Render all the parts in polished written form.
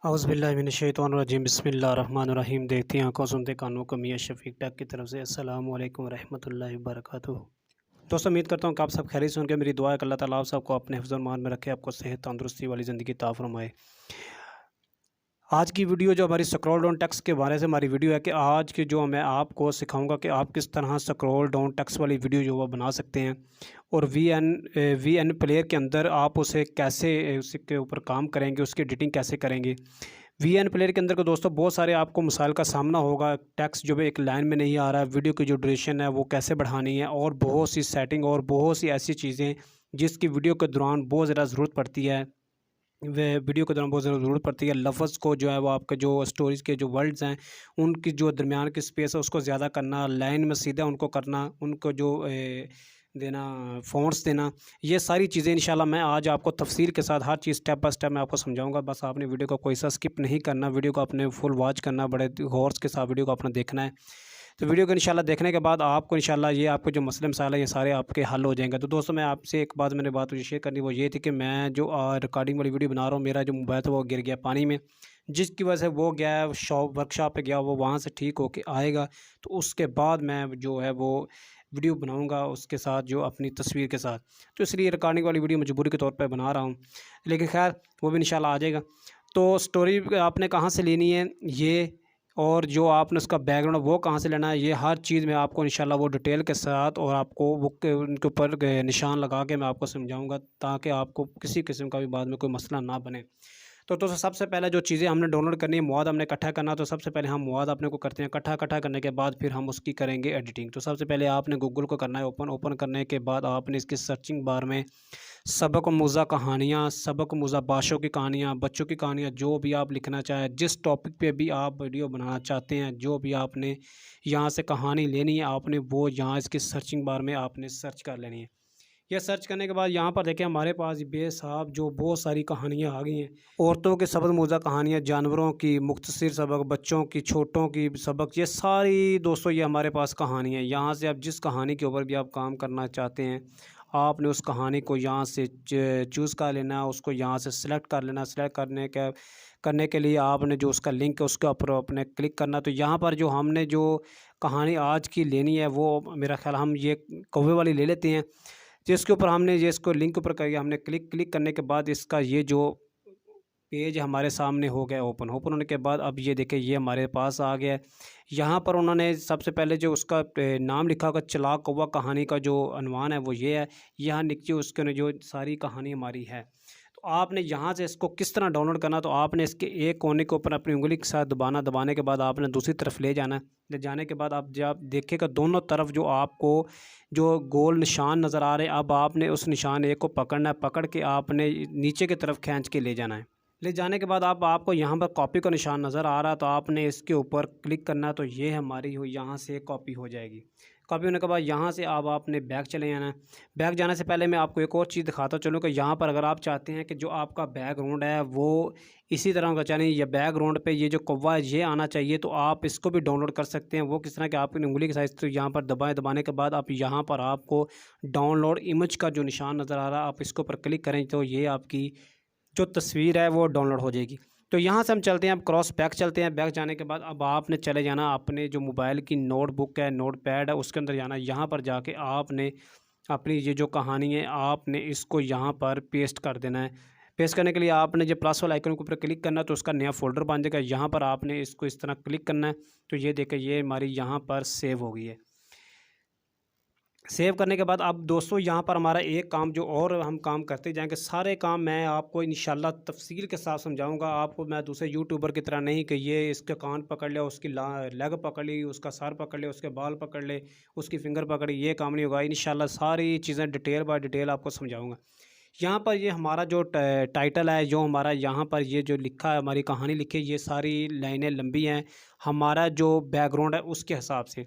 औज़ुबिल्लाहिमिनश्शैतानिर्रजीम बिस्मिल्लाहिर्रहमानिर्रहीम। देखते हैं आंखों सुनते कानों को मियां शफीक टेक की तरफ से अस्सलामु अलैकुम रहमतुल्लाहि व बरकातुहू। दोस्तों, उम्मीद करता हूँ कि आप सब खैरियत से होंगे। मेरी दुआ है कि अल्लाह ताला आप सबको अपने हिफ्ज़ और मान में रखे, आपको सेहत तंदुरुस्ती वाली ज़िंदगी अता फ़रमाए। आज की वीडियो जो हमारी स्क्रॉल डाउन टेक्स्ट के बारे से हमारी वीडियो है कि आज की जो मैं आपको सिखाऊंगा कि आप किस तरह स्क्रॉल डाउन टेक्स्ट वाली वीडियो जो वो बना सकते हैं और वी एन प्लेयर के अंदर आप उसे कैसे उसके ऊपर काम करेंगे, उसकी एडिटिंग कैसे करेंगे। वी एन प्लेयर के अंदर को दोस्तों बहुत सारे आपको मसाइल का सामना होगा। टेक्स्ट जो है एक लाइन में नहीं आ रहा है, वीडियो की जो ड्यूरेशन है वो कैसे बढ़ानी है और बहुत सी सेटिंग और बहुत सी ऐसी चीज़ें जिसकी वीडियो के दौरान बहुत ज़्यादा ज़रूरत पड़ती है। वे वीडियो के दौरान बहुत ज़्यादा ज़रूरत पड़ती है। लफ्ज़ को जो है वो आपके जो स्टोरीज़ के जो वर्ड्स हैं उनकी जो दरमियान की स्पेस है उसको ज़्यादा करना, लाइन में सीधा उनको करना, उनको जो देना, फ़ॉन्ट्स देना, ये सारी चीज़ें इंशाल्लाह मैं आज आपको तफसील के साथ हर चीज़ स्टेप बाय स्टेप मैं आपको समझाऊंगा। बस आपने वीडियो को कोई सा स्किप नहीं करना, वीडियो को आपने फुल वॉच करना, बड़े गौर के साथ वीडियो को अपना देखना है। तो वीडियो को इंशाल्लाह देखने के बाद आपको इंशाल्लाह ये आपके जो मसले मसाइल है ये सारे आपके हल हो जाएंगे। तो दोस्तों, मैं आपसे एक बात मुझे शेयर करनी वो ये थी कि मैं जो रिकॉर्डिंग वाली वीडियो बना रहा हूँ, मेरा जो मोबाइल था वो गिर गया पानी में, जिसकी वजह से वो गया है वर्कशॉप पे गया, वो वहाँ से ठीक होके आएगा। तो उसके बाद मैं जो है वो वीडियो बनाऊंगा उसके साथ, जो अपनी तस्वीर के साथ। तो इसलिए रिकॉर्डिंग वाली वीडियो मजबूरी के तौर पर बना रहा हूँ, लेकिन खैर वो भी इंशाल्लाह आ जाएगा। तो स्टोरी आपने कहाँ से लेनी है ये, और जो आपने उसका बैकग्राउंड वो कहाँ से लेना है, ये हर चीज़ मैं आपको इंशाल्लाह वो डिटेल के साथ और आपको वो उनके ऊपर निशान लगा के मैं आपको समझाऊंगा, ताकि आपको किसी किस्म का भी बाद में कोई मसला ना बने। तो दोस्तों, सबसे पहले जो चीज़ें हमने डाउनलोड करनी है, मवाद हमने इकट्ठा करना। तो सबसे पहले हम मवाद अपने को करते हैं इकट्ठा करने के बाद फिर हम उसकी करेंगे एडिटिंग। तो सबसे पहले आपने गूगल को करना है ओपन करने के बाद आपने इसके सर्चिंग बार में सबक मुज़ा कहानियाँ, सबक मुज़ा बाशों की कहानियाँ, बच्चों की कहानियाँ, जो भी आप लिखना चाहें, जिस टॉपिक पे भी आप वीडियो बनाना चाहते हैं, जो भी आपने यहाँ से कहानी लेनी है, आपने वो यहाँ इसकी सर्चिंग बार में आपने सर्च कर लेनी है। यह सर्च करने के बाद यहाँ पर देखें हमारे पास बेसाब जो बहुत सारी कहानियाँ आ गई हैं। औरतों के सबक मुज़ा कहानियाँ, जानवरों की मुख्तसर सबक, बच्चों की, छोटों की सबक, ये सारी दोस्तों ये हमारे पास कहानियाँ। यहाँ से आप जिस कहानी के ऊपर भी आप काम करना चाहते हैं, आपने उस कहानी को यहाँ से चूज़ कर लेना, उसको यहाँ से सिलेक्ट कर लेना। सिलेक्ट करने के लिए आपने जो उसका लिंक है उसके ऊपर अपने क्लिक करना। तो यहाँ पर जो हमने जो कहानी आज की लेनी है वो मेरा ख्याल हम ये कौवे वाली ले लेते हैं, जिसके ऊपर हमने ये इसको लिंक ऊपर करके हमने क्लिक करने के बाद इसका ये जो पेज हमारे सामने हो गया ओपन होने के बाद अब ये देखें ये हमारे पास आ गया है। यहाँ पर उन्होंने सबसे पहले जो उसका नाम लिखा होगा चलाक कौवा, कहानी का जो अनवान है वो ये है। यहाँ नीचे उसके जो सारी कहानी हमारी है। तो आपने यहाँ से इसको किस तरह डाउनलोड करना, तो आपने इसके एक कोने के ऊपर अपनी उंगली के साथ दबाने के बाद आपने दूसरी तरफ ले जाना है। ले जाने के बाद आप जब देखेगा दोनों तरफ जो आपको जो गोल निशान नज़र आ रहे हैं, अब आपने उस निशान एक को पकड़ना है, पकड़ के आपने नीचे की तरफ खींच के ले जाना है। ले जाने के बाद आपको यहाँ पर कॉपी का निशान नज़र आ रहा है, तो आपने इसके ऊपर क्लिक करना है। तो ये हमारी यहाँ से कॉपी हो जाएगी। कॉपी होने के बाद यहाँ से अब आपने बैक चले जाना है। बैक जाने से पहले मैं आपको एक और चीज़ दिखाता चलूँ कि यहाँ पर अगर आप चाहते हैं कि जो आपका बैकग्राउंड है वो इसी तरह का चाहिए, या बैकग्राउंड पे ये जो कौवा है ये आना चाहिए, तो आप इसको भी डाउनलोड कर सकते हैं। वो किस तरह के आपकी उंगली के साइज़, तो यहाँ पर दबाने के बाद आप यहाँ पर आपको डाउनलोड इमेज का जो निशान नज़र आ रहा है, आप इसके ऊपर क्लिक करें तो ये आपकी जो तस्वीर है वो डाउनलोड हो जाएगी। तो यहाँ से हम चलते हैं, अब क्रॉस बैक चलते हैं। बैक जाने के बाद अब आपने चले जाना अपने जो मोबाइल की नोटबुक है, नोटपैड है, उसके अंदर जाना। यहाँ पर जाके आपने अपनी ये जो कहानी है आपने इसको यहाँ पर पेस्ट कर देना है। पेस्ट करने के लिए आपने जो प्लस वाला आइकन के ऊपर क्लिक करना है, तो उसका नया फ़ोल्डर बन जाएगा। यहाँ पर आपने इसको इस तरह क्लिक करना है। तो ये देखें ये हमारी यहाँ पर सेव हो गई है। सेव करने के बाद अब दोस्तों यहाँ पर हमारा एक काम जो और हम काम करते जाएंगे, सारे काम मैं आपको इंशाल्लाह तफसील के साथ समझाऊंगा। आपको मैं दूसरे यूट्यूबर की तरह नहीं कि ये इसके कान पकड़ लिया, उसकी लेग पकड़ ली, उसका सर पकड़ लिया, उसके बाल पकड़ ले, उसकी फिंगर पकड़ी, ये काम नहीं होगा। इंशाल्लाह सारी चीज़ें डिटेल बाय डिटेल आपको समझाऊँगा। यहाँ पर ये हमारा जो टाइटल है, जो हमारा यहाँ पर ये जो लिखा है, हमारी कहानी लिखी है, ये सारी लाइनें लंबी हैं हमारा जो बैकग्राउंड है उसके हिसाब से।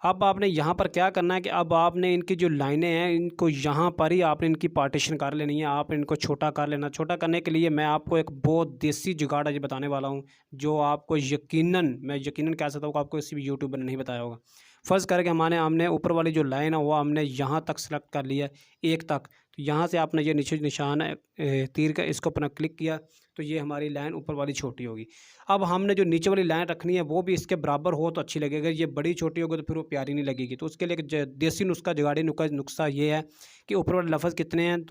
अब आपने यहाँ पर क्या करना है कि अब आपने इनकी जो लाइनें हैं इनको यहाँ पर ही आपने इनकी पार्टीशन कर लेनी है। आप इनको छोटा कर लेना। छोटा करने के लिए मैं आपको एक बहुत देसी जुगाड़ है ये बताने वाला हूँ, जो आपको मैं यकीनन कह सकता हूँ कि आपको किसी भी यूट्यूबर ने नहीं बताया होगा। फ़र्ज़ करके हमने ऊपर वाली जो लाइन है वो हमने यहाँ तक सेलेक्ट कर लिया है, 1 तक। तो यहाँ से आपने ये नीचे निशान है तीर का, इसको अपना क्लिक किया तो ये हमारी लाइन ऊपर वाली छोटी होगी। अब हमने जो नीचे वाली लाइन रखनी है वो भी इसके बराबर हो तो अच्छी लगेगी। ये बड़ी छोटी होगी तो फिर वो प्यारी नहीं लगेगी। तो उसके लिए एक देसी नुस्खा, जुगाड़ी नुस्खा ये है कि ऊपर वाले लफ्ज़ कितने हैं,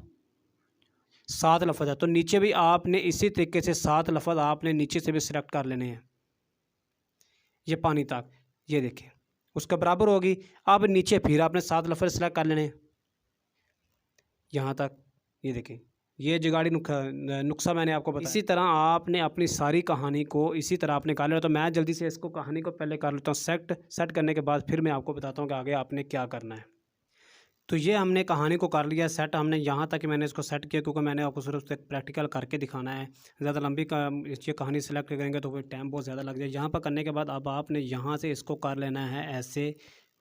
7 लफ्ज़ है। तो नीचे भी आपने इसी तरीके से 7 लफ्ज़ आपने नीचे से भी सिलेक्ट कर लेने हैं, ये पानी तक, ये देखिए उसका बराबर होगी। अब नीचे फिर आपने 7 लफ्ज़ सेलेक्ट कर लेने यहाँ तक, ये देखिए ये जुगाड़ी नुस्खा मैंने आपको बताया। इसी तरह आपने अपनी सारी कहानी को इसी तरह आपने कर लेना। तो मैं जल्दी से इसको कहानी को पहले कर लेता हूँ सेट करने के बाद फिर मैं आपको बताता हूँ कि आगे आपने क्या करना है। तो ये हमने कहानी को कर लिया सेट, हमने यहाँ तक मैंने इसको सेट किया क्योंकि मैंने आपको सिर्फ उससे प्रैक्टिकल करके दिखाना है। ज़्यादा लंबी ये कहानी सेलेक्ट करेंगे तो फिर टाइम बहुत ज़्यादा लग जाए। यहाँ पर करने के बाद अब आपने यहाँ से इसको कर लेना है, ऐसे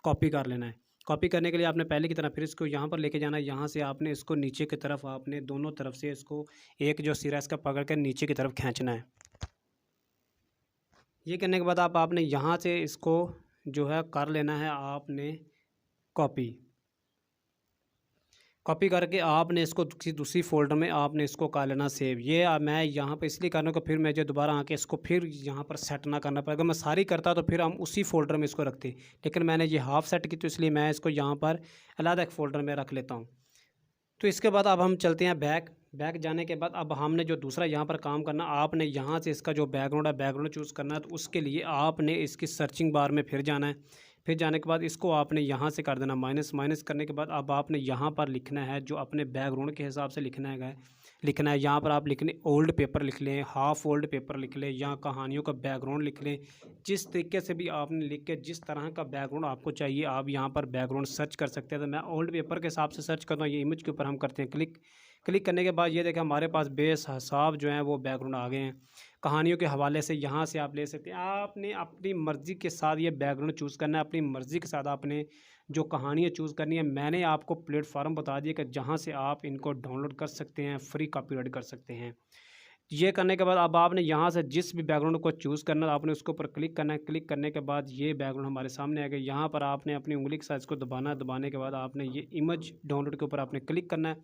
कॉपी कर लेना है। कॉपी करने के लिए आपने पहले की तरह फिर इसको यहाँ पर लेके जाना है। यहाँ से आपने इसको नीचे की तरफ, आपने दोनों तरफ से इसको एक जो सिरा इसका पकड़ कर नीचे की तरफ खींचना है। ये करने के बाद आपने यहाँ से इसको जो है कर लेना है आपने कॉपी करके आपने इसको किसी दूसरी फ़ोल्डर में आपने इसको कर लेना सेव। ये मैं यहाँ पे इसलिए कर रहा हूँ कि फिर मुझे दोबारा आके इसको फिर यहाँ पर सेट ना करना पड़ेगा। मैं सारी करता तो फिर हम उसी फ़ोल्डर में इसको रखते, लेकिन मैंने ये हाफ़ सेट की तो इसलिए मैं इसको यहाँ पर अलग एक फ़ोल्डर में रख लेता हूँ। तो इसके बाद अब हम चलते हैं बैक जाने के बाद अब हमने जो दूसरा यहाँ पर काम करना, आपने यहाँ से इसका जो बैकग्राउंड है बैकग्राउंड चूज़ करना है। तो उसके लिए आपने इसकी सर्चिंग बार में फिर जाना है। फिर जाने के बाद इसको आपने यहाँ से कर देना माइनस करने के बाद अब आपने यहाँ पर लिखना है जो अपने बैकग्राउंड के हिसाब से लिखना है। यहाँ पर आप लिखने ओल्ड पेपर लिख लें, हाफ़ ओल्ड पेपर लिख लें, या कहानियों का बैकग्राउंड लिख लें। जिस तरीके से भी आपने लिख के जिस तरह का बैकग्राउंड आपको चाहिए आप यहाँ पर बैकग्राउंड सर्च कर सकते हैं। तो मैं ओल्ड पेपर के हिसाब से सर्च करता हूँ। ये इमेज के ऊपर हम करते हैं क्लिक करने के बाद ये देखें हमारे पास बेहिसाब जो है वो बैकग्राउंड आ गए हैं। कहानियों के हवाले से यहाँ से आप ले सकते हैं। आपने अपनी मर्ज़ी के साथ ये बैकग्राउंड चूज़ करना है, अपनी मर्ज़ी के साथ आपने जो कहानियाँ चूज़ करनी है। मैंने आपको प्लेटफॉर्म बता दिया कि जहाँ से आप इनको डाउनलोड कर सकते हैं, फ्री कॉपीराइट कर सकते हैं। ये करने के बाद अब आपने यहाँ से जिस भी बैकग्राउंड को चूज़ करना है आपने उसके ऊपर क्लिक करना है। क्लिक करने के बाद ये बैकग्राउंड हमारे सामने आ गया। यहाँ पर आपने अपनी उंगली के साथ इसको दबाना है। दबाने के बाद आपने ये इमेज डाउनलोड के ऊपर आपने क्लिक करना है।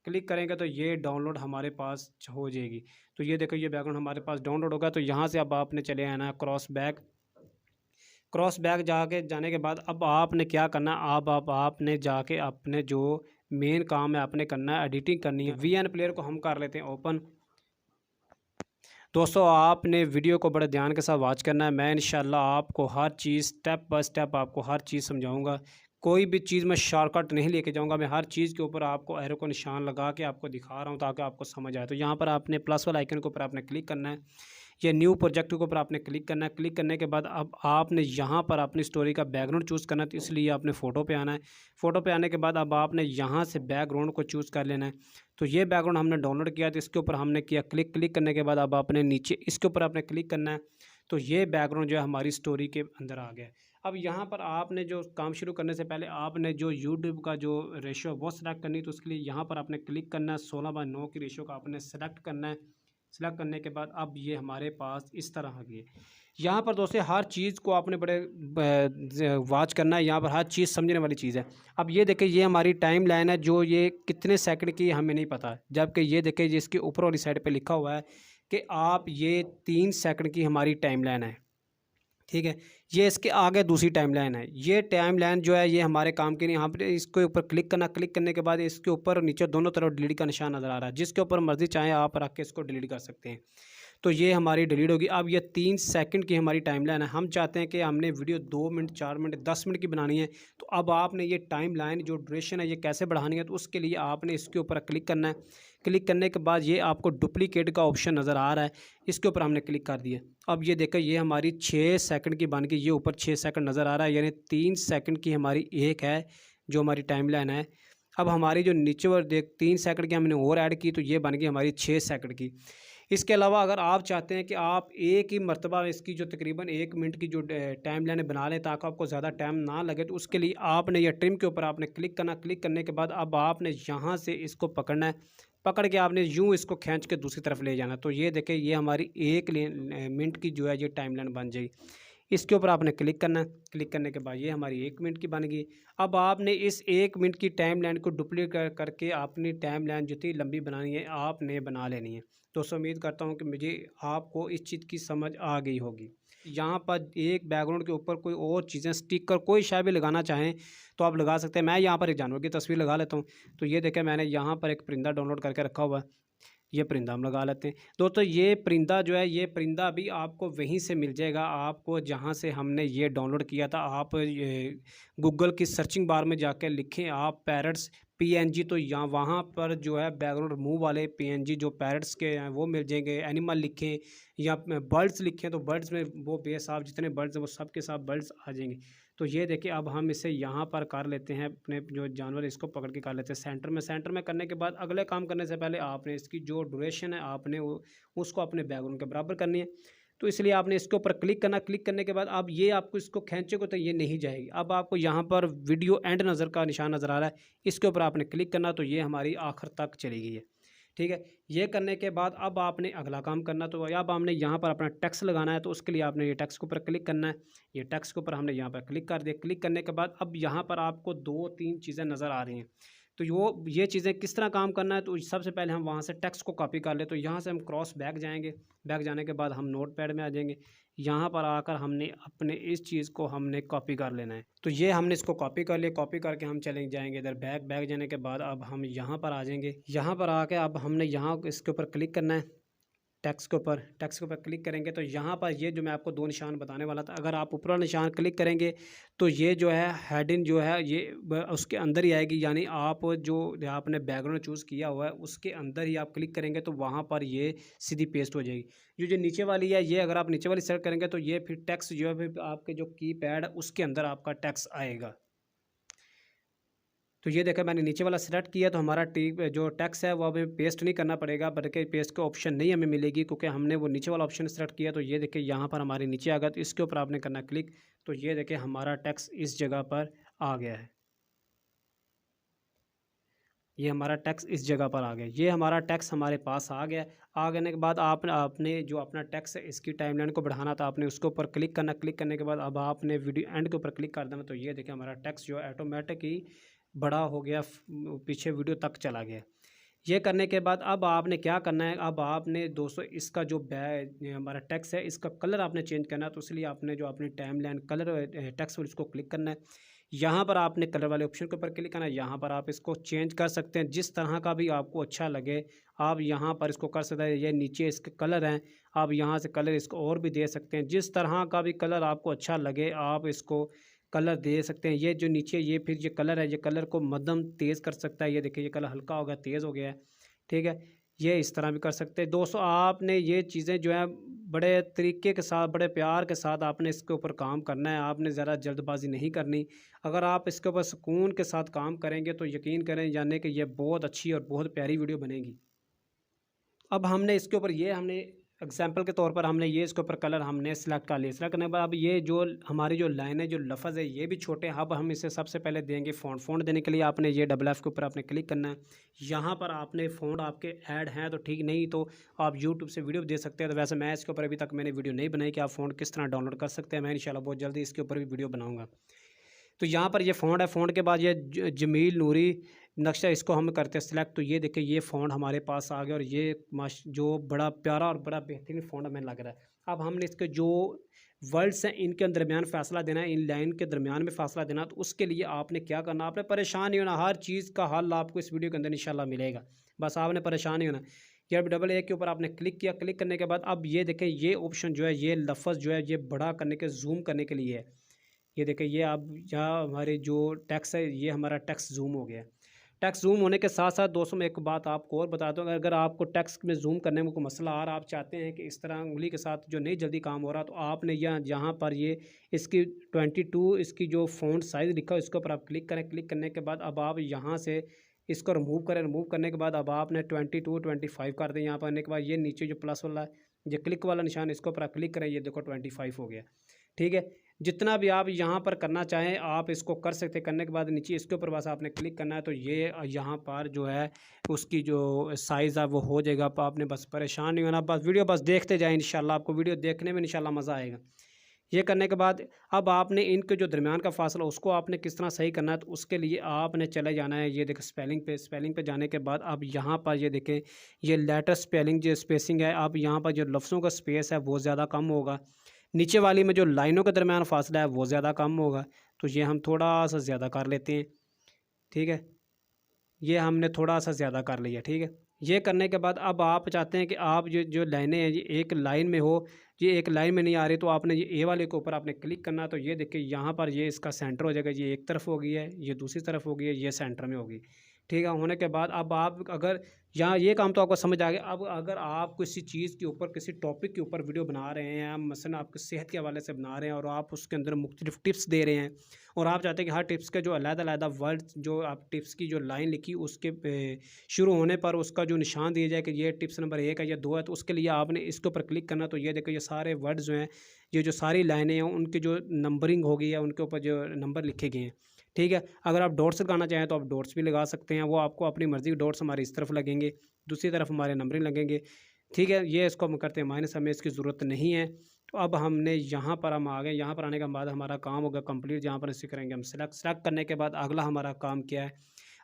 क्लिक करेंगे तो ये डाउनलोड हमारे पास हो जाएगी। तो ये देखो ये बैकग्राउंड हमारे पास डाउनलोड होगा। तो यहाँ से अब आपने चले आना है क्रॉस बैक जाने के बाद अब आपने क्या करना है, अब आपने जाके अपने जो मेन काम है आपने करना है, एडिटिंग करनी है। VN प्लेयर को हम कर लेते हैं ओपन। दोस्तों आपने वीडियो को बड़े ध्यान के साथ वॉच करना है। मैं इंशाल्लाह आपको हर चीज़ स्टेप बाय स्टेप आपको हर चीज़ समझाऊंगा। कोई भी चीज़ मैं शॉर्टकट नहीं लेके जाऊंगा। मैं हर चीज़ के ऊपर आपको एरो को निशान लगा के आपको दिखा रहा हूं ताकि आपको समझ आए। तो यहाँ पर आपने प्लस वाला आइकन के ऊपर आपने क्लिक करना है। ये न्यू प्रोजेक्ट के ऊपर आपने क्लिक करना है। क्लिक करने के बाद अब आपने यहाँ पर अपनी स्टोरी का बैकग्राउंड चूज़ करना है। तो इसलिए आपने फ़ोटो पे आना है। फ़ोटो पे आने के बाद अब आपने यहाँ से बैकग्राउंड को चूज़ कर लेना है। तो ये बैकग्राउंड हमने डाउनलोड किया तो इसके ऊपर हमने किया क्लिक करने के बाद अब आपने नीचे इसके ऊपर आपने क्लिक करना है। तो ये बैकग्राउंड जो है हमारी स्टोरी के अंदर आ गया। अब यहाँ पर आपने जो काम शुरू करने से पहले आपने जो यूट्यूब का जो रेशियो वो सेलेक्ट करनी है। तो उसके लिए यहाँ पर आपने क्लिक करना है। 16:9 की रेशियो का आपने सेलेक्ट करना है। सेलेक्ट करने के बाद अब ये हमारे पास इस तरह आ गई। यहाँ पर दोस्तों हर चीज़ को आपने बड़े वॉच करना है। यहाँ पर हर चीज़ समझने वाली चीज़ है। अब ये देखिए ये हमारी टाइम लाइन है जो ये कितने सेकंड की हमें नहीं पता, जबकि ये देखिए जिसके ऊपर वाली साइड पे लिखा हुआ है कि आप ये 3 सेकंड की हमारी टाइम लाइन है। ठीक है, ये इसके आगे दूसरी टाइम लाइन है। ये टाइम लाइन जो है ये हमारे काम की नहीं। यहाँ पर इसके ऊपर क्लिक करना। क्लिक करने के बाद इसके ऊपर नीचे दोनों तरफ डिलीट का निशान नज़र आ रहा है। जिसके ऊपर मर्जी चाहे आप रख के इसको डिलीट कर सकते हैं। तो ये हमारी डिलीट होगी। अब ये 3 सेकंड की हमारी टाइम लाइन है। हम चाहते हैं कि हमने वीडियो 2 मिनट 4 मिनट 10 मिनट की बनानी है। तो अब आपने ये टाइम लाइन जो ड्यूरेशन है ये कैसे बढ़ानी है, तो उसके लिए आपने इसके ऊपर क्लिक करना है। क्लिक करने के बाद ये आपको डुप्लीकेट का ऑप्शन नज़र आ रहा है, इसके ऊपर हमने क्लिक कर दिया। अब ये देखो ये हमारी 6 सेकंड की बन के ये ऊपर 6 सेकंड नज़र आ रहा है, यानी 3 सेकंड की हमारी एक है जो हमारी टाइम लाइन है। अब हमारी जो नीचे और 3 सेकंड की हमने और ऐड की तो ये बन गई हमारी 6 सेकंड की। इसके अलावा अगर आप चाहते हैं कि आप एक ही मरतबा इसकी जो तकरीबन 1 मिनट की जो टाइम लाइन बना लें ताकि आपको ज़्यादा टाइम ना लगे, तो उसके लिए आपने यह ट्रिम के ऊपर आपने क्लिक करना। क्लिक करने के बाद अब आपने यहाँ से इसको पकड़ना है। पकड़ के आपने यूँ इसको खींच के दूसरी तरफ ले जाना। तो ये देखें ये हमारी 1 मिनट की जो है ये टाइम लाइन बन जाएगी। इसके ऊपर आपने क्लिक करना है। क्लिक करने के बाद ये हमारी 1 मिनट की बन गई। अब आपने इस 1 मिनट की टाइम लाइन को डुप्लीकेट करके अपनी टाइम लाइन जितनी लंबी बनानी है आपने बना लेनी है। दोस्तों उम्मीद करता हूँ कि मुझे आपको इस चीज़ की समझ आ गई होगी। यहाँ पर एक बैकग्राउंड के ऊपर कोई और चीज़ें स्टिकर कोई शायद भी लगाना चाहें तो आप लगा सकते हैं। मैं यहाँ पर एक जानवर की तस्वीर लगा लेता हूँ। तो ये देखें मैंने यहाँ पर एक परिंदा डाउनलोड करके रखा हुआ है। ये परिंदा हम लगा लेते हैं। दोस्तों ये परिंदा जो है ये परिंदा भी आपको वहीं से मिल जाएगा, आपको जहाँ से हमने ये डाउनलोड किया था। आप ये गूगल की सर्चिंग बार में जाकर लिखें आप पैरट्स पीएनजी, तो यहाँ वहाँ पर जो है बैकग्राउंड रिमूव वाले पीएनजी जो पैरट्स के हैं वो मिल जाएंगे। एनिमल लिखें या बर्ड्स लिखें तो बर्ड्स में वो बेसाब जितने बर्ड्स हैं वो सब के सब बर्ड्स आ जाएंगे। तो ये देखिए अब हम इसे यहाँ पर कर लेते हैं, अपने जो जानवर इसको पकड़ के कर लेते हैं सेंटर में। सेंटर में करने के बाद अगले काम करने से पहले आपने इसकी जो ड्यूरेशन है आपने उसको अपने बैकग्राउंड के बराबर करनी है। तो इसलिए आपने इसके ऊपर क्लिक करना। क्लिक करने के बाद अब ये आपको इसको खींचेगा तो ये नहीं जाएगी। अब आपको यहाँ पर वीडियो एंड नज़र का निशान नज़र आ रहा है, इसके ऊपर आपने क्लिक करना तो ये हमारी आखिर तक चली गई है। ठीक है, ये करने के बाद अब आपने अगला काम करना। तो अब हमने यहाँ पर अपना टैक्स लगाना है, तो उसके लिए आपने ये टैक्स के ऊपर क्लिक करना है। ये टैक्स के ऊपर हमने यहाँ पर क्लिक कर दिया। क्लिक करने के बाद अब यहाँ पर आपको 2-3 चीज़ें नज़र आ रही हैं। तो ये चीज़ें किस तरह काम करना है, तो सबसे पहले हम वहाँ से टेक्स्ट को कॉपी कर ले। तो यहाँ से हम क्रॉस बैक जाएंगे। बैक जाने के बाद हम नोट पैड में आ जाएंगे। यहाँ पर आकर हमने अपने इस चीज़ को हमने कॉपी कर लेना है। तो ये हमने इसको कॉपी कर लिया। कॉपी करके हम चले जाएंगे इधर बैक जाने के बाद अब हम यहाँ पर आ जाएंगे। यहाँ पर आके अब हमने यहाँ इसके ऊपर क्लिक करना है। टैक्स के ऊपर क्लिक करेंगे तो यहाँ पर ये जो मैं आपको 2 निशान बताने वाला था, अगर आप ऊपर वाला निशान क्लिक करेंगे तो ये जो है हेडिंग जो है ये उसके अंदर ही आएगी। यानी आप जो आपने बैकग्राउंड चूज़ किया हुआ है उसके अंदर ही आप क्लिक करेंगे तो वहाँ पर ये सीधी पेस्ट हो जाएगी। जो नीचे वाली है ये अगर आप नीचे वाली सेलेक्ट करेंगे तो ये फिर टेक्स्ट जो है फिर आपके जो कीपैड उसके अंदर आपका टेक्स्ट आएगा। तो ये देखा मैंने नीचे वाला सेलेक्ट किया तो हमारा जो टेक्स्ट है वो हमें पेस्ट नहीं करना पड़ेगा, बल्कि पेस्ट का ऑप्शन नहीं हमें मिलेगी क्योंकि हमने वो नीचे वाला ऑप्शन सेलेक्ट किया। तो ये देखिए यहाँ पर हमारे नीचे आ गया। तो इसके ऊपर आपने करना क्लिक। तो ये देखिए हमारा टेक्स्ट इस जगह पर आ गया है। ये हमारा टैक्स इस जगह पर आ गया। ये हमारा टैक्स हमारे पास आ गया। आ गने के बाद आपने जो अपना टैक्स है इसकी टाइमलाइन को बढ़ाना था, आपने उसके ऊपर क्लिक करना। क्लिक करने के बाद अब आपने वीडियो एंड के ऊपर क्लिक कर देना। तो ये देखिए हमारा टैक्स जो ऑटोमेटिक ही बड़ा हो गया, पीछे वीडियो तक चला गया। ये करने के बाद अब आपने क्या करना है, अब आपने दोस्तों इसका जो हमारा टेक्स्ट है इसका कलर आपने चेंज करना है। तो इसलिए आपने जो अपनी टाइमलाइन कलर टेक्स्ट पर इसको क्लिक करना है। यहाँ पर आपने कलर वाले ऑप्शन के ऊपर क्लिक करना है। यहाँ पर आप इसको चेंज कर सकते हैं जिस तरह का भी आपको अच्छा लगे, आप यहाँ पर इसको कर सकते हैं। ये नीचे इसके कलर हैं, आप यहाँ से कलर इसको और भी दे सकते हैं। जिस तरह का भी कलर आपको अच्छा लगे आप इसको कलर दे सकते हैं। ये जो नीचे ये फिर ये कलर है, ये कलर को मध्यम तेज़ कर सकता है। ये देखिए ये कलर हल्का हो गया, तेज़ हो गया है। ठीक है, ये इस तरह भी कर सकते हैं। दोस्तों आपने ये चीज़ें जो है बड़े तरीके के साथ, बड़े प्यार के साथ आपने इसके ऊपर काम करना है। आपने ज़रा जल्दबाजी नहीं करनी। अगर आप इसके ऊपर सुकून के साथ काम करेंगे तो यकीन करें जाने कि ये बहुत अच्छी और बहुत प्यारी वीडियो बनेगी। अब हमने इसके ऊपर हमने एग्जाम्पल के तौर पर हमने ये इसके ऊपर कलर हमने सेलेक्ट कर लिया। सेलेक्ट करने के बाद अब ये जो हमारी जो लाइन है, जो लफ्ज़ है, ये भी छोटे हैं। अब हम इसे सबसे पहले देंगे फ़ॉन्ट देने के लिए आपने ये डबल F के ऊपर आपने क्लिक करना है। यहाँ पर आपने फ़ॉन्ट आपके ऐड हैं तो ठीक, नहीं तो आप यूट्यूब से वीडियो दे सकते हैं। तो वैसे मैं इसके ऊपर अभी तक मैंने वीडियो नहीं बनाई कि आप फ़ॉन्ट किस तरह डाउनलोड कर सकते हैं। मैं इंशाल्लाह बहुत जल्दी इसके ऊपर भी वीडियो बनाऊँगा। तो यहाँ पर ये फ़ॉन्ट है। फ़ॉन्ट के बाद ये जमील नूरी नक्शा, इसको हम करते हैं सिलेक्ट। तो ये देखिए ये फ़ॉन्ट हमारे पास आ गया और ये जो बड़ा प्यारा और बड़ा बेहतरीन फ़ॉन्ट हमें लग रहा है। अब हमने इसके जो वर्ड्स हैं इनके दरमियान फ़ैसला देना है, इन लाइन के दरमियान में फ़ैसला देना। तो उसके लिए आपने क्या करना, आपने परेशान नहीं होना। हर चीज़ का हल आपको इस वीडियो के अंदर इंशाल्लाह मिलेगा, बस आपने परेशान नहीं होना। ये डबल A के ऊपर आपने क्लिक किया। क्लिक करने के बाद अब ये देखें ये ऑप्शन जो है, ये लफ्ज़ जो है ये बड़ा करने के, जूम करने के लिए है। ये देखिए ये अब यहाँ हमारे जो टेक्स्ट है ये हमारा टेक्स्ट जूम हो गया। टेक्स्ट जूम होने के साथ साथ दोस्तों मैं एक बात आपको और बता दूँ, अगर आपको टेक्स्ट में जूम करने में कोई मसला आ रहा, आप चाहते हैं कि इस तरह उंगली के साथ जो नहीं जल्दी काम हो रहा, तो आपने यहाँ पर ये इसकी 22 इसकी जो फ़ॉन्ट साइज़ लिखा है इसके ऊपर आप क्लिक करें। क्लिक करने के बाद अब आप यहाँ से इसको रिमूव करें। रिमूव करने के बाद अब आपने 22 25 कर दें। यहाँ पर आने के बाद ये नीचे जो प्लस वाला ये क्लिक वाला निशान, इसके ऊपर आप क्लिक करें। ये देखो 25 हो गया। ठीक है, जितना भी आप यहाँ पर करना चाहें आप इसको कर सकते हैं। करने के बाद नीचे इसके ऊपर बस आपने क्लिक करना है तो ये यहाँ पर जो है उसकी जो साइज़ है वो हो जाएगा। आपने बस परेशान नहीं होना, बस वीडियो बस देखते जाएं। इंशाल्लाह आपको वीडियो देखने में इंशाल्लाह मज़ा आएगा। ये करने के बाद अब आपने इनके जो दरमियान का फासला उसको आपने किस तरह सही करना है, तो उसके लिए आपने चले जाना है। ये देखें स्पेलिंग पे जाने के बाद अब यहाँ पर ये देखें, ये लेटर स्पेलिंग जो स्पेसिंग है, अब यहाँ पर जो लफ्ज़ों का स्पेस है वो ज़्यादा कम होगा। नीचे वाली में जो लाइनों के दरमियान फासला है वो ज़्यादा कम होगा। तो ये हम थोड़ा सा ज़्यादा कर लेते हैं, ठीक है। ये हमने थोड़ा सा ज़्यादा कर लिया, ठीक है। ये करने के बाद अब आप चाहते हैं कि आप जो जो लाइनें हैं ये एक लाइन में हो, ये एक लाइन में नहीं आ रही, तो आपने ये ए वाले के ऊपर आपने क्लिक करना। तो ये देखिए यहाँ पर ये इसका सेंटर हो जाएगा, ये एक तरफ हो गई है, ये दूसरी तरफ हो गई है, ये सेंटर में होगी, ठीक है। होने के बाद अब आप अगर यहाँ ये काम तो आपको समझ आ गया। अब अगर आप किसी चीज़ के ऊपर, किसी टॉपिक के ऊपर वीडियो बना रहे हैं, मसलन आपके सेहत के हवाले से बना रहे हैं और आप उसके अंदर मुख्तलिफ टिप्स दे रहे हैं और आप चाहते हैं कि हर टिप्स के जो अलग-अलग वर्ड, जो आप टिप्स की जो लाइन लिखी उसके शुरू होने पर उसका जो निशान दिया जाए कि ये टिप्स नंबर 1 है या 2 है, तो उसके लिए आपने इसके ऊपर क्लिक करना। तो ये देखो ये सारे वर्ड जो हैं, ये जो सारी लाइनें हैं उनकी जो नंबरिंग हो गई है, उनके ऊपर जो नंबर लिखे गए हैं, ठीक है। अगर आप डॉट्स लगाना चाहें तो आप डॉट्स भी लगा सकते हैं, वो आपको अपनी मर्ज़ी। डॉट्स हमारे इस तरफ लगेंगे, दूसरी तरफ हमारे नंबरिंग लगेंगे, ठीक है। ये इसको हम करते हैं माइनस, हमें इसकी ज़रूरत नहीं है। तो अब हमने यहाँ पर हम आ गए, यहाँ पर आने के बाद हमारा काम होगा कंप्लीट। जहाँ पर इसे करेंगे हम सेलेक्ट करने के बाद अगला हमारा काम क्या है,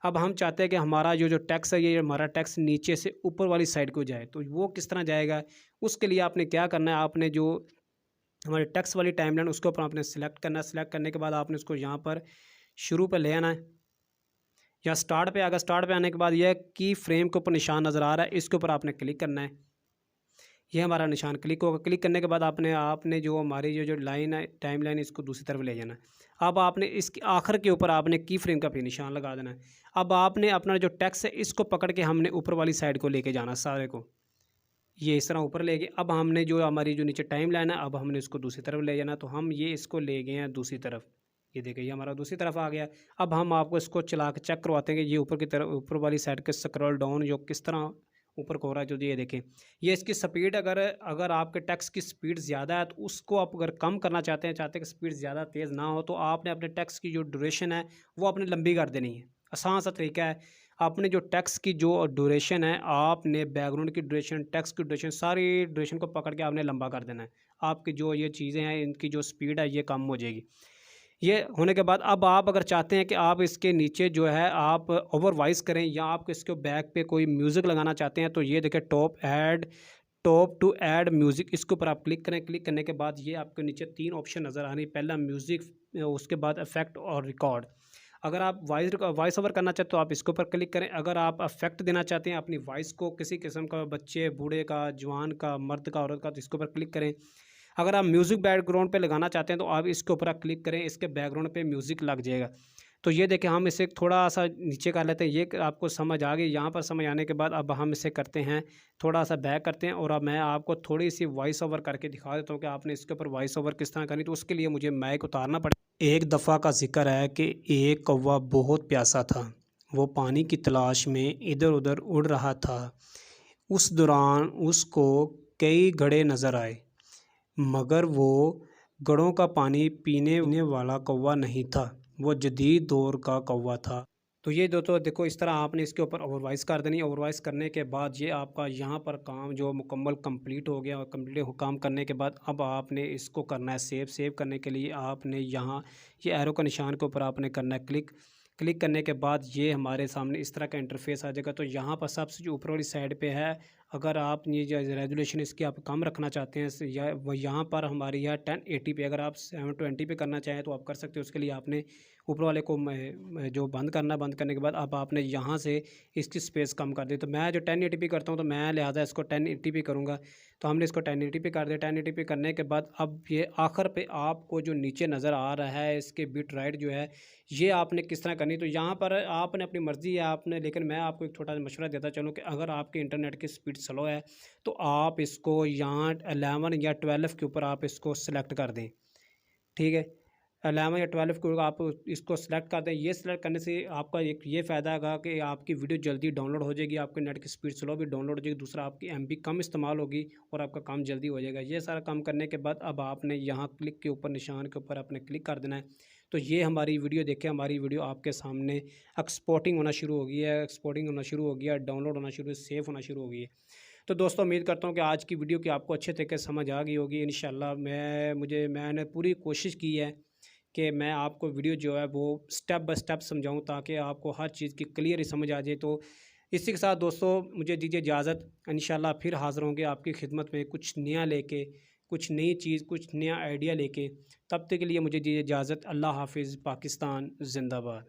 अब हम चाहते हैं कि हमारा जो टेक्स्ट है, ये हमारा टेक्स्ट नीचे से ऊपर वाली साइड को जाए। तो वो किस तरह जाएगा, उसके लिए आपने क्या करना है, आपने जो हमारे टेक्स्ट वाली टाइमलाइन उसके ऊपर आपने सेलेक्ट करना है। सेलेक्ट करने के बाद आपने उसको यहाँ पर शुरू पे ले आना है या स्टार्ट पे। अगर स्टार्ट पे आने के बाद यह की फ्रेम के ऊपर निशान नज़र आ रहा है, इसके ऊपर आपने क्लिक करना है। ये हमारा निशान क्लिक होगा। क्लिक करने के बाद आपने आपने जो हमारी जो लाइन है, टाइम लाइन, इसको दूसरी तरफ ले जाना है। अब आपने इसके आखिर के ऊपर आपने की फ्रेम का भी निशान लगा देना है। अब आपने अपना जो टेक्स्ट है इसको पकड़ के हमने ऊपर वाली साइड को लेके जाना सारे को, ये इस तरह ऊपर ले गए। अब हमने जो हमारी जो नीचे टाइम लाइन है, अब हमने इसको दूसरी तरफ ले जाना। तो हम ये इसको ले गए हैं दूसरी तरफ, ये देखिए ये हमारा दूसरी तरफ आ गया। अब हम आपको इसको चला के चेक करवाते हैं कि ये ऊपर की तरफ, ऊपर वाली साइड के स्क्रॉल डाउन जो किस तरह ऊपर को हो रहा है। जो ये देखें, ये इसकी स्पीड, अगर अगर आपके टेक्स्ट की स्पीड ज़्यादा है तो उसको आप अगर कम करना चाहते हैं, चाहते हैं कि स्पीड ज़्यादा तेज़ ना हो, तो आपने अपने टेक्स्ट की जो ड्यूरेशन है वो आपने लंबी कर देनी है। आसान सा तरीका है, आपने जो टेक्स्ट की जो ड्यूरेशन है, आपने बैकग्राउंड की ड्यूरेशन, टेक्स्ट की ड्यूरेशन, सारी ड्यूरेशन को पकड़ के आपने लंबा कर देना है। आपकी जो ये चीज़ें हैं इनकी जो स्पीड है ये कम हो जाएगी। ये होने के बाद अब आप अगर चाहते हैं कि आप इसके नीचे जो है आप ओवर वॉइस करें या आप इसके बैक पे कोई म्यूज़िक लगाना चाहते हैं, तो ये देखें टॉप टू ऐड म्यूज़िक, इसके ऊपर आप क्लिक करें। क्लिक करने के बाद ये आपको नीचे 3 ऑप्शन नज़र आ रही है। पहला म्यूज़िक, उसके बाद इफ़ेक्ट और रिकॉर्ड। अगर आप वॉइस ओवर करना चाहते हो तो आप इसके ऊपर क्लिक करें। अगर आप इफ़ेक्ट देना चाहते हैं अपनी वॉइस को किसी किस्म का, बच्चे, बूढ़े का, जवान का, मर्द का, औरत का, तो इसके ऊपर क्लिक करें। अगर आप म्यूज़िक बैकग्राउंड पे लगाना चाहते हैं तो आप इसके ऊपर आप क्लिक करें, इसके बैकग्राउंड पे म्यूज़िक लग जाएगा। तो ये देखें, हम इसे थोड़ा सा नीचे कर लेते हैं। ये आपको समझ आ गई। यहाँ पर समझ आने के बाद अब हम इसे करते हैं, थोड़ा सा बैक करते हैं और अब मैं आपको थोड़ी सी वॉइस ओवर करके दिखा देता हूँ कि आपने इसके ऊपर वॉइस ओवर किस तरह करनी। तो उसके लिए मुझे माइक उतारना पड़ेगा। एक दफ़ा का जिक्र है कि एक कौवा बहुत प्यासा था। वो पानी की तलाश में इधर उधर उड़ रहा था। उस दौरान उसको कई घड़े नज़र आए, मगर वो घड़ों का पानी पीने वाला कौवा नहीं था, वो जदीद दौर का कौवा था। तो ये दोस्तों देखो, इस तरह आपने इसके ऊपर ओवरवाइज़ कर देनी। ओवरवाइज़ करने के बाद ये आपका यहाँ पर काम जो मुकम्मल कंप्लीट हो गया। और कंप्लीट काम करने के बाद अब आपने इसको करना है सेव। सेव करने के लिए आपने यहाँ ये एरो का निशान के ऊपर आपने करना है क्लिक। क्लिक करने के बाद ये हमारे सामने इस तरह का इंटरफेस आ जाएगा। तो यहाँ पर सबसे जो ऊपर वाली साइड पे है, अगर आप ये जो रेजोल्यूशन इसकी आप कम रखना चाहते हैं या वो यहाँ पर हमारी है 1080 पे, अगर आप 720 पे करना चाहें तो आप कर सकते हो। उसके लिए आपने ऊपर वाले को जो बंद करना, बंद करने के बाद अब आपने यहाँ से इसकी स्पेस कम कर दी। तो मैं जो 1080 पे करता हूँ तो मैं लिहाजा इसको 1080 पे करूँगा। तो हमने इसको 1080 पे कर दिया। 1080 पे करने के बाद अब ये आखिर पे आपको जो नीचे नज़र आ रहा है इसके बिट राइट जो है, ये आपने किस तरह करनी। तो यहाँ पर आपने अपनी मर्ज़ी है आपने, लेकिन मैं आपको एक छोटा सा मशवरा देता चलूँ कि अगर आपके इंटरनेट की स्पीड स्लो है तो आप इसको यहाँ 11 या 12 के ऊपर आप इसको सेलेक्ट कर दें, ठीक है। 11 या 12 को आप इसको सेलेक्ट कर दें। ये सेलेक्ट करने से आपका एक ये फ़ायदा होगा कि आपकी वीडियो जल्दी डाउनलोड हो जाएगी, आपके नेट की स्पीड स्लो भी डाउनलोड हो जाएगी, दूसरा आपकी एमबी कम इस्तेमाल होगी और आपका काम जल्दी हो जाएगा। ये सारा काम करने के बाद अब आपने यहाँ क्लिक के ऊपर, निशान के ऊपर आपने क्लिक कर देना है। तो ये हमारी वीडियो देखें, हमारी वीडियो आपके सामने एक्सपोर्टिंग होना शुरू हो गई है, एक्सपोर्टिंग होना शुरू हो गया, डाउनलोड होना शुरू, सेव होना शुरू हो गई है। तो दोस्तों उम्मीद करता हूँ कि आज की वीडियो की आपको अच्छे तरीके से समझ आ गई होगी। इंशाल्लाह मैंने पूरी कोशिश की है कि मैं आपको वीडियो जो है वो स्टेप बाय स्टेप समझाऊँ, ताकि आपको हर चीज़ की क्लियर ही समझ आ जाए। तो इसी के साथ दोस्तों मुझे दीजिए इजाज़त। इंशाल्लाह फिर हाज़िर होंगे आपकी खिदमत में कुछ नया लेके, कुछ नई चीज़, कुछ नया आइडिया लेके। तब तक के लिए मुझे दीजिए इजाज़त। अल्लाह हाफ़िज़। पाकिस्तान ज़िंदाबाद।